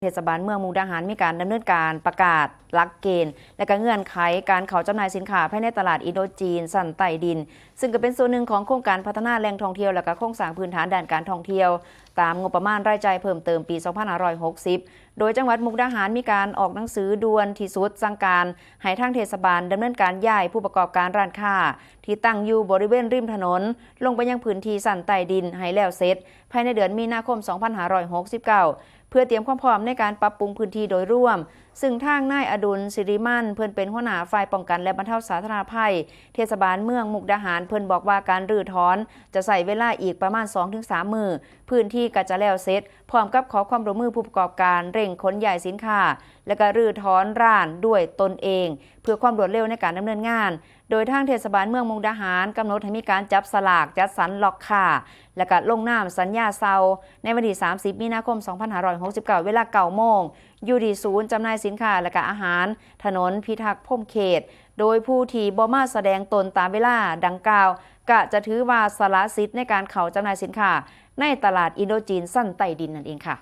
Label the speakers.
Speaker 1: เทศบาลเมืองมุกดาหารมีการดำเนินการประกาศหลักเกณฑ์และก็เงื่อนไขการเข้าจำหน่ายสินค้าภายในตลาดอินโดจีนสันใต้ดินซึ่งก็เป็นส่วนหนึ่งของโครงการพัฒนาแหล่งท่องเที่ยวและก็โครงสร้างพื้นฐานด้านการท่องเที่ยวตามงบประมาณรายจ่ายเพิ่มเติมปี 2560 โดยจังหวัดมุกดาหารมีการออกหนังสือด่วนที่สุดสั่งการให้ทางเทศบาลดำเนินการย้ายผู้ประกอบการร้านค้าที่ตั้งอยู่บริเวณริมถนนลงไปยังพื้นที่สันใต้ดินให้แล้วเสร็จภายในเดือนมีนาคม 2569 เพื่อเตรียมความพร้อมในการปรับปรุงพื้นที่โดยรวมซึ่งทางนายอดุลศิริมั่นเพิ่นเป็นหัวหน้าฝ่ายป้องกันและบรรเทาสาธารณภัยเทศบาลเมืองมุกดาหารเพิ่นบอกว่าการรื้อถอนจะใส่เวลาอีกประมาณ 2-3 มื้อพื้นที่ก็จะแล้วเสร็จพร้อมกับขอความร่วมมือผู้ประกอบการเร่งขนย้ายสินค้าและก็รื้อถอนร้านด้วยตนเองเพื่อความรวดเร็วในการดำเนินงานโดยทางเทศบาลเมืองมุกดาหารกำหนดให้มีการจับสลากจัดสรรล็อกค่าและก็ลงนามสัญญาเซาในวันที่ 30 มีนาคม 2569 เวลา 9 โมงอยู่ที่ศูนย์จำหน่ายสินค้าและก็อาหารถนนพิทักษ์พรหมเขตโดยผู้ที่บ่มาแสดงตนตามเวลาดังกล่าวก็จะถือว่าสละสิทธิ์ในการเข้าจำหน่ายสินค้าในตลาดอินโดจีนสั้นใต้ดินนั่นเองค่ะ